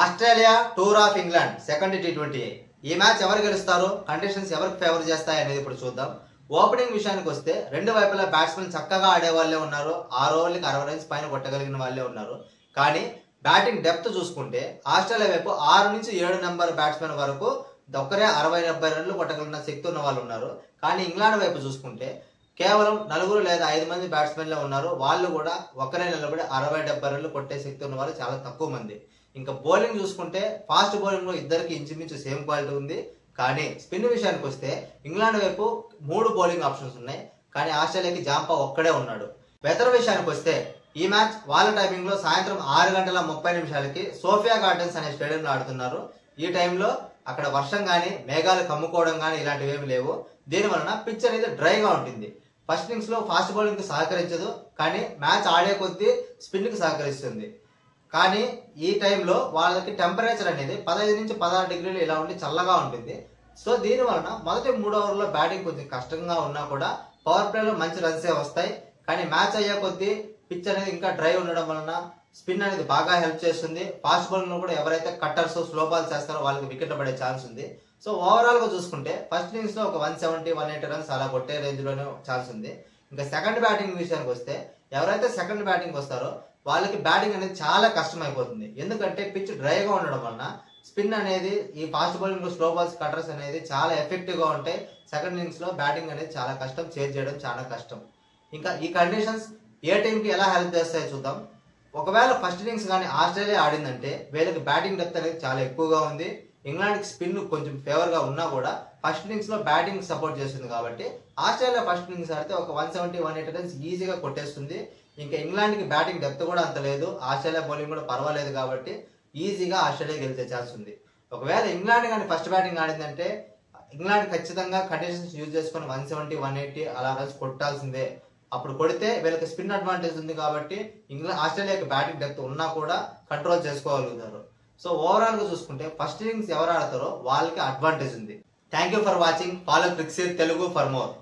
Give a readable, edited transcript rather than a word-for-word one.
Australia tour of England second T20 ఈ match ఎవరు గెలుస్తారు, కండిషన్స్ ఎవరికి ఫేవర్ చేస్తాయి అనేది ఇప్పుడు చూద్దాం. ఓపెనింగ్ విషయానికి వస్తే రెండు వైపులా బ్యాట్స్మెన్ చక్కగా ఆడే వాళ్ళే ఉన్నారు. 6 ఓవర్లకి 60 రన్స్ పైన కొట్టగలిగిన వాళ్ళే ఉన్నారు. కానీ బ్యాటింగ్ డెప్త్ చూసుకుంటే ఆస్ట్రేలియా వైపు 6 నుంచి 7 నెంబర్ బ్యాట్స్మెన్ వరకు ఒక్కరే 60-70 రన్లు కొట్టగలిగిన శక్తి ఉన్న వాళ్ళు ఉన్నారు. కానీ ఇంగ్లాండ్ వైపు చూసుకుంటే కేవలం 4 లేదా 5 మంది బ్యాట్స్మెన్లే ఉన్నారు. వాళ్ళు కూడా ఒక్కరే నిలబడి 60-70 రన్లు కొట్టే శక్తి ఉన్న వాళ్ళు చాలా తక్కువ మంది. ఇంకా బౌలింగ్ చూసుకుంటే ఫాస్ట్ బౌలింగ్ లో ఇద్దరికి ఇంచుమించు సేమ్ క్వాలిటీ ఉంది. కానీ స్పిన్ విషయానికి వస్తే ఇంగ్లాండ్ వైపు 3 బౌలింగ్ ఆప్షన్స్ ఉన్నాయి. కానీ ఆస్ట్రేలియాకి జాంపా ఒక్కడే ఉన్నాడు. వెదర్ విషయానికి వస్తే ఈ మ్యాచ్ వాళ్ళ టైమింగ్ లో సాయంత్రం 6:30 సోఫియా గార్డెన్స్ అనే స్టేడియంలో ఆడుతున్నారు. ఈ టైంలో అక్కడ వర్షం గానీ మేఘాలు కమ్ముకోవడం గానీ ఇలాంటివి ఏమి లేవు. దీని వలన పిచ్ అనేది డ్రైగా ఉంటుంది. ఫస్ట్ ఇన్నింగ్స్ లో ఫాస్ట్ బౌలింగ్ కి సహకరించదు, కానీ మ్యాచ్ ఆడే కొద్దీ స్పిన్ కి సహకరిస్తుంది. కానీ ఈ టైంలో వాళ్ళకి టెంపరేచర్ అనేది 15 నుంచి 16 డిగ్రీలు ఇలా ఉండి చల్లగా ఉంటుంది. సో దీని వలన మొదటి 3 ఓవర్లో బ్యాటింగ్ కొంచెం కష్టంగా ఉన్నా కూడా పవర్ ప్లేలో మంచి రన్సే వస్తాయి. కానీ మ్యాచ్ అయ్యే కొద్దీ పిచ్ అనేది ఇంకా డ్రై ఉండడం వలన స్పిన్ అనేది బాగా హెల్ప్ చేస్తుంది. ఫాస్ట్ బౌలింగ్ లో కూడా ఎవరైతే కట్టర్స్ స్లో బాల్స్ చేస్తారో వాళ్ళకి వికెట్ పడే ఛాన్స్ ఉంది. సో ఓవరాల్ గా చూసుకుంటే ఫస్ట్ ఇన్నింగ్స్ లో ఒక 170-180 రన్స్ అలా కొట్టే రేంజ్ లోనే ఛాన్స్ ఉంది. ఇంకా సెకండ్ బ్యాటింగ్ విషయానికి వస్తే ఎవరైతే సెకండ్ బ్యాటింగ్ వస్తారో వాళ్ళకి బ్యాటింగ్ అనేది చాలా కష్టం అయిపోతుంది. ఎందుకంటే పిచ్ డ్రైగా ఉండడం వలన స్పిన్ అనేది ఈ ఫాస్ట్ బౌలింగ్ లో స్లో బాల్స్ కట్టర్స్ అనేది చాలా ఎఫెక్టివ్ గా ఉంటాయి. సెకండ్ ఇన్నింగ్స్ లో బ్యాటింగ్ అనేది చాలా కష్టం, చేజ్ చేయడం చాలా కష్టం. ఇంకా ఈ కండిషన్స్ ఏ టీం కి ఎలా హెల్ప్ చేస్తాయో చూద్దాం. ఒకవేళ ఫస్ట్ ఇన్నింగ్స్ కానీ ఆస్ట్రేలియా ఆడిందంటే వీళ్ళకి బ్యాటింగ్ డెప్త్ అనేది చాలా ఎక్కువగా ఉంది. ఇంగ్లాండ్ కి స్పిన్ కొంచెం ఫేవర్ గా ఉన్నా కూడా ఫస్ట్ ఇన్నింగ్స్ లో బ్యాటింగ్ సపోర్ట్ చేస్తుంది. కాబట్టి ఆస్ట్రేలియా ఫస్ట్ ఇన్నింగ్స్ ఆడితే ఒక 170-180 రన్స్ ఈజీగా కొట్టేస్తుంది. ఇంకా ఇంగ్లాండ్ కి బ్యాటింగ్ డెప్త్ కూడా అంత లేదు, ఆస్ట్రేలియా బౌలింగ్ కూడా పర్వాలేదు కాబట్టి ఈజీగా ఆస్ట్రేలియా గెలిచే ఛాన్స్ ఉంది. ఒకవేళ ఇంగ్లాండ్ కానీ ఫస్ట్ బ్యాటింగ్ ఆడిందంటే ఇంగ్లాండ్ ఖచ్చితంగా కండిషన్స్ యూజ్ చేసుకుని 170-180 అలా రన్స్ కొట్టాల్సిందే. అప్పుడు కొడితే వీళ్ళకి స్పిన్ అడ్వాంటేజ్ ఉంది కాబట్టి ఆస్ట్రేలియాకి బ్యాటింగ్ డెప్త్ ఉన్నా కూడా కంట్రోల్ చేసుకోగలుగుతారు. సో ఓవరాల్ గా చూసుకుంటే ఫస్ట్ ఇన్నింగ్స్ ఎవరు ఆడతారో వాళ్ళకి అడ్వాంటేజ్ ఉంది. Thank you for watching. Follow Cricsir Telugu for more.